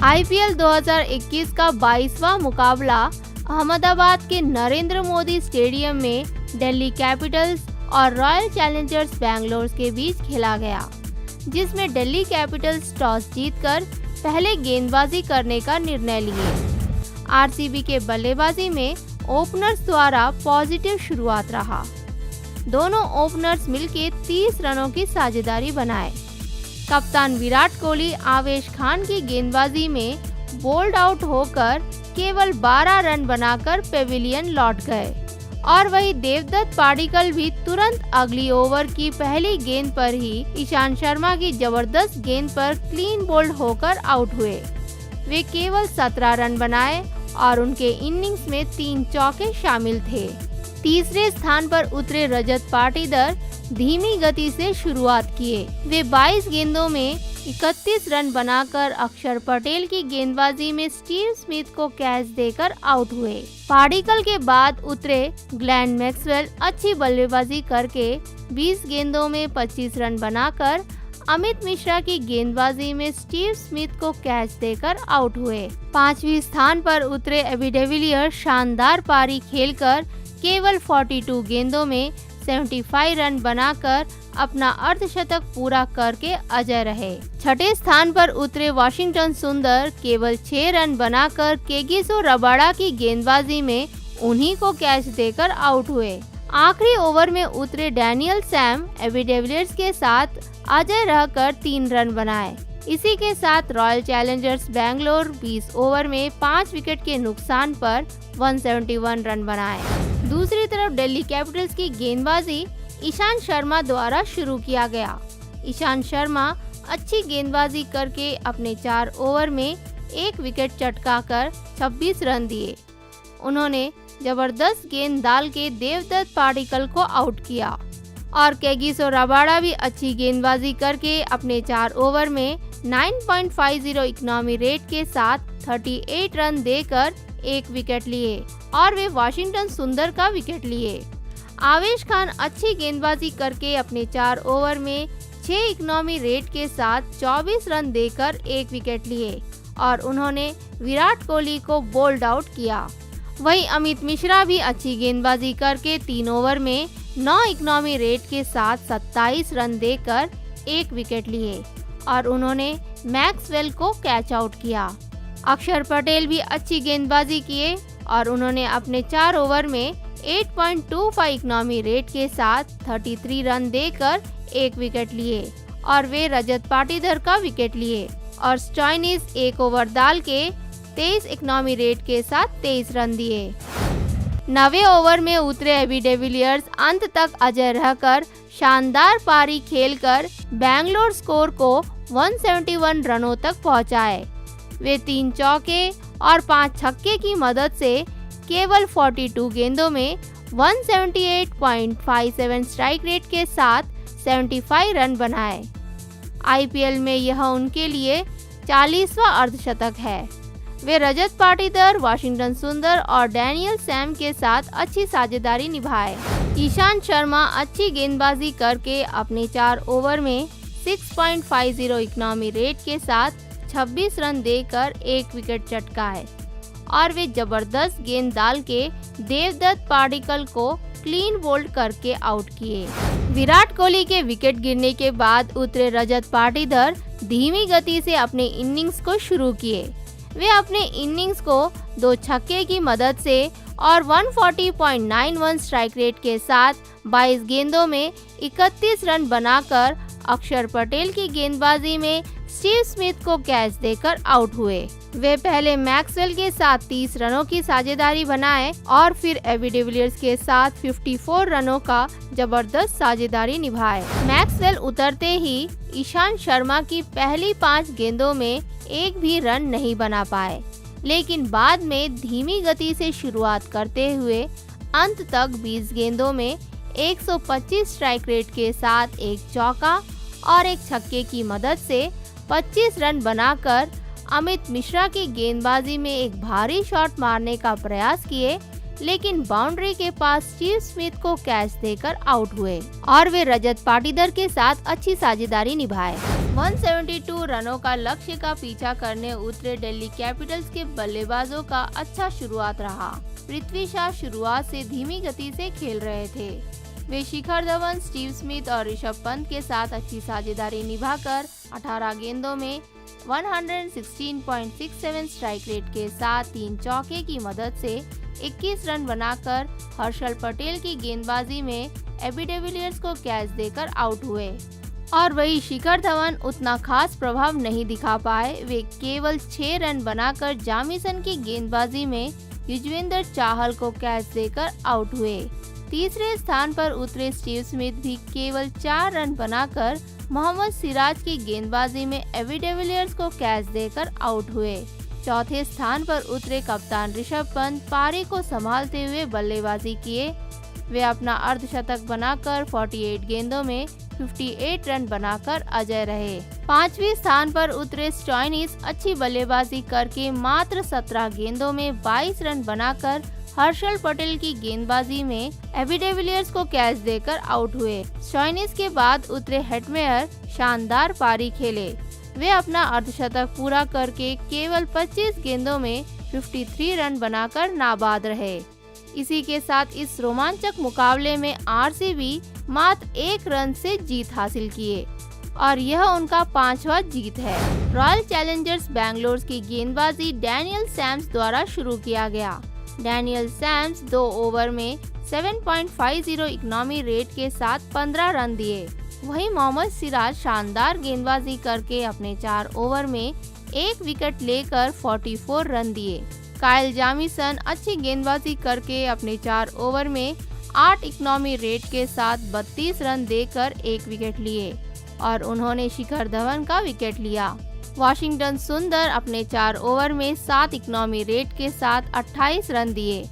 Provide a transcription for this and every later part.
IPL 2021 का 22वां मुकाबला अहमदाबाद के नरेंद्र मोदी स्टेडियम में दिल्ली कैपिटल्स और रॉयल चैलेंजर्स बैंगलोर के बीच खेला गया, जिसमें दिल्ली कैपिटल्स टॉस जीतकर पहले गेंदबाजी करने का निर्णय लिए। आरसीबी के बल्लेबाजी में ओपनर्स द्वारा पॉजिटिव शुरुआत रहा। दोनों ओपनर्स मिलकर 30 रनों की साझेदारी बनाए। कप्तान विराट कोहली आवेश खान की गेंदबाजी में बोल्ड आउट होकर केवल 12 रन बनाकर पेविलियन लौट गए और वही देवदत्त पाडिक्कल भी तुरंत अगली ओवर की पहली गेंद पर ही ईशांत शर्मा की जबरदस्त गेंद पर क्लीन बोल्ड होकर आउट हुए। वे केवल 17 रन बनाए और उनके इनिंग्स में 3 चौके शामिल थे। तीसरे स्थान पर उतरे रजत पाटीदार धीमी गति से शुरुआत किए। वे 22 गेंदों में 31 रन बनाकर अक्षर पटेल की गेंदबाजी में स्टीव स्मिथ को कैच देकर आउट हुए। पाडिक्कल के बाद उतरे ग्लेन मैक्सवेल अच्छी बल्लेबाजी करके 20 गेंदों में 25 रन बनाकर अमित मिश्रा की गेंदबाजी में स्टीव स्मिथ को कैच देकर आउट हुए। 5वें स्थान पर उतरे एबी डिविलियर्स शानदार पारी खेलकर केवल 42 गेंदों में 75 रन बनाकर अपना अर्धशतक पूरा करके अजय रहे। 6ठे स्थान पर उतरे वाशिंगटन सुंदर केवल 6 रन बनाकर केगिसो रबाडा की गेंदबाजी में उन्हीं को कैच देकर आउट हुए। आखिरी ओवर में उतरे डैनियल सैम एबी डिविलियर्स के साथ अजय रहकर 3 रन बनाए। इसी के साथ रॉयल चैलेंजर्स बैंगलोर 20 ओवर में 5 विकेट के नुकसान पर 171 रन बनाए। दूसरी तरफ दिल्ली कैपिटल्स की गेंदबाजी ईशांत शर्मा द्वारा शुरू किया गया। ईशांत शर्मा अच्छी गेंदबाजी करके अपने 4 ओवर में 1 विकेट चटकाकर 26 रन दिए। उन्होंने जबरदस्त गेंद डाल के देवदत्त पाडिक्कल को आउट किया और केगिसो रबाडा भी अच्छी गेंदबाजी करके अपने 4 ओवर में 9.50 इकोनॉमी रेट के साथ 38 रन देकर 1 विकेट लिए और वे वाशिंगटन सुंदर का विकेट लिए। आवेश खान अच्छी गेंदबाजी करके अपने 4 ओवर में 6 इकोनॉमी रेट के साथ 24 रन देकर 1 विकेट लिए और उन्होंने विराट कोहली को बोल्ड आउट किया। वहीं अमित मिश्रा भी अच्छी गेंदबाजी करके 3 ओवर में 9 इकोनॉमी रेट के साथ 27 रन देकर 1 विकेट लिए और उन्होंने मैक्सवेल को कैच आउट किया। अक्षर पटेल भी अच्छी गेंदबाजी किए और उन्होंने अपने 4 ओवर में 8.25 इकोनॉमी रेट के साथ 33 रन देकर 1 विकेट लिए और वे रजत पाटीदार का विकेट लिए और स्टॉइनिस 1 ओवर डाल के 23 इकोनॉमी रेट के साथ 23 रन दिए। 9वें ओवर में उतरे एबी डिविलियर्स अंत तक अजय रहकर शानदार पारी खेलकर बैंगलोर स्कोर को 171 रनों तक पहुंचाए। वे 3 चौके और 5 छक्के की मदद से केवल 42 गेंदों में 178.57 स्ट्राइक रेट के साथ 75 रन बनाए। आईपीएल में यह उनके लिए 40वां अर्धशतक है। वे रजत पाटीदार, वाशिंगटन सुंदर और डैनियल सैम के साथ अच्छी साझेदारी निभाए। ईशांत शर्मा अच्छी गेंदबाजी करके अपने 4 ओवर में 6.50 इकोनॉमी रेट के साथ 26 रन देकर 1 विकेट चटकाए और वे जबरदस्त गेंद डाल के देवदत्त पाडिक्कल को क्लीन बोल्ड करके आउट किए। विराट कोहली के विकेट गिरने के बाद उतरे रजत पाटीदार धीमी गति से अपने इनिंग्स को शुरू किए। वे अपने इनिंग्स को 2 छक्के की मदद से और 140.91 स्ट्राइक रेट के साथ 22 गेंदों में 31 रन बनाकर अक्षर पटेल की गेंदबाजी में स्टीव स्मिथ को कैच देकर आउट हुए। वे पहले मैक्सवेल के साथ 30 रनों की साझेदारी बनाए और फिर एबी डिविलियर्स के साथ 54 रनों का जबरदस्त साझेदारी निभाए। मैक्सवेल उतरते ही ईशांत शर्मा की पहली 5 गेंदों में एक भी रन नहीं बना पाए, लेकिन बाद में धीमी गति से शुरुआत करते हुए अंत तक 20 गेंदों में 125 स्ट्राइक रेट के साथ 1 चौका और 1 छक्के की मदद से 25 रन बनाकर अमित मिश्रा की गेंदबाजी में एक भारी शॉट मारने का प्रयास किए, लेकिन बाउंड्री के पास स्टीव स्मिथ को कैच देकर आउट हुए और वे रजत पाटीदार के साथ अच्छी साझेदारी निभाए। 172 रनों का लक्ष्य का पीछा करने उतरे दिल्ली कैपिटल्स के बल्लेबाजों का अच्छा शुरुआत रहा। पृथ्वी शॉ शुरुआत से धीमी गति से खेल रहे थे। वे शिखर धवन, स्टीव स्मिथ और ऋषभ पंत के साथ अच्छी साझेदारी निभाकर 18 गेंदों में 116.67 स्ट्राइक रेट के साथ 3 चौके की मदद से 21 रन बनाकर हर्षल पटेल की गेंदबाजी में एबी डिविलियर्स को कैच देकर आउट हुए। और वही शिखर धवन उतना खास प्रभाव नहीं दिखा पाए। वे केवल 6 रन बनाकर जामीसन की गेंदबाजी में युजवेंद्र चाहल को कैच देकर आउट हुए। तीसरे स्थान पर उतरे स्टीव स्मिथ भी केवल 4 रन बनाकर मोहम्मद सिराज की गेंदबाजी में एबी डिविलियर्स को कैच देकर आउट हुए। चौथे स्थान पर उतरे कप्तान ऋषभ पंत पारी को संभालते हुए बल्लेबाजी किए। वे अपना अर्धशतक बनाकर 48 गेंदों में 58 रन बनाकर अजय रहे। पांचवें स्थान पर उतरे स्टॉइनिस अच्छी बल्लेबाजी करके मात्र 17 गेंदों में 22 रन बनाकर हर्षल पटेल की गेंदबाजी में एबी डिविलियर्स को कैच देकर आउट हुए। स्टॉइनिस के बाद उतरे हेटमेयर शानदार पारी खेले। वे अपना अर्धशतक पूरा करके केवल 25 गेंदों में 53 रन बनाकर नाबाद रहे। इसी के साथ इस रोमांचक मुकाबले में आरसीबी मात्र 1 रन से जीत हासिल किए और यह उनका 5वां जीत है। रॉयल चैलेंजर्स बैंगलोर की गेंदबाजी डैनियल सैम्स द्वारा शुरू किया गया। डैनियल सैम्स 2 ओवर में 7.50 इकोनॉमी रेट के साथ 15 रन दिए। वहीं मोहम्मद सिराज शानदार गेंदबाजी करके अपने 4 ओवर में 1 विकेट लेकर 44 रन दिए। काइल जामीसन अच्छी गेंदबाजी करके अपने 4 ओवर में 8 इकोनॉमी रेट के साथ 32 रन देकर 1 विकेट लिए और उन्होंने शिखर धवन का विकेट लिया। वाशिंगटन सुंदर अपने 4 ओवर में 7 इकोनॉमी रेट के साथ 28 रन दिए।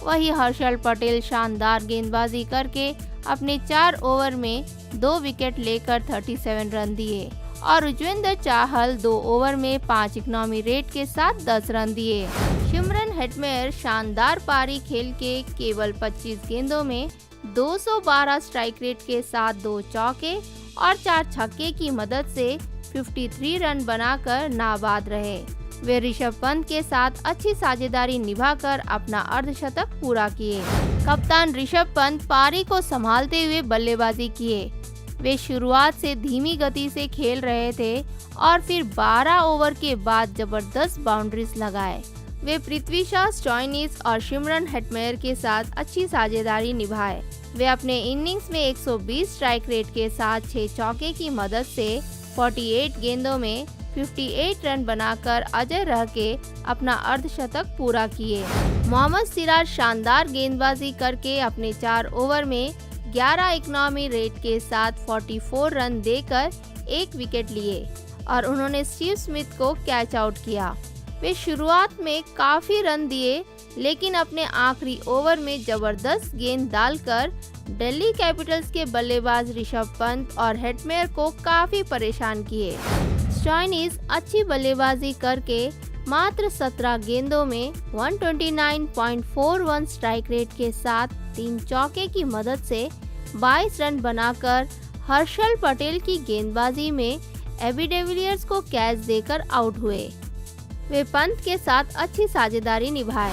वही हर्षल पटेल शानदार गेंदबाजी करके अपने 4 ओवर में 2 विकेट लेकर 37 रन दिए और युजवेंद्र चाहल 2 ओवर में 5 इकोनॉमी रेट के साथ 10 रन दिए। शिमरन हेटमेयर शानदार पारी खेल के केवल 25 गेंदों में 212 स्ट्राइक रेट के साथ 2 चौके और 4 छक्के की मदद से 53 रन बनाकर नाबाद रहे। वे ऋषभ पंत के साथ अच्छी साझेदारी निभाकर अपना अर्धशतक पूरा किए। कप्तान ऋषभ पंत पारी को संभालते हुए बल्लेबाजी किए। वे शुरुआत से धीमी गति से खेल रहे थे और फिर 12 ओवर के बाद जबरदस्त बाउंड्रीज लगाए। वे पृथ्वी शॉ, स्टॉइनिस और शिमरन हेटमेयर के साथ अच्छी साझेदारी निभाए। वे अपने इनिंग्स में 120 स्ट्राइक रेट के साथ 6 चौके की मदद से 48 गेंदों में 58 रन बनाकर अजय रह के अपना अर्धशतक पूरा किए। मोहम्मद सिराज शानदार गेंदबाजी करके अपने 4 ओवर में 11 इकोनॉमी रेट के साथ 44 रन देकर 1 विकेट लिए और उन्होंने स्टीव स्मिथ को कैच आउट किया। वे शुरुआत में काफी रन दिए लेकिन अपने आखिरी ओवर में जबरदस्त गेंद डालकर दिल्ली कैपिटल्स के बल्लेबाज ऋषभ पंत और हेटमेयर को काफी परेशान किए। स्टॉइनिस अच्छी बल्लेबाजी करके मात्र 17 गेंदों में 129.41 स्ट्राइक रेट के साथ 3 चौके की मदद से 22 रन बनाकर हर्षल पटेल की गेंदबाजी में एबी डिविलियर्स को कैच देकर आउट हुए। वे पंत के साथ अच्छी साझेदारी निभाए।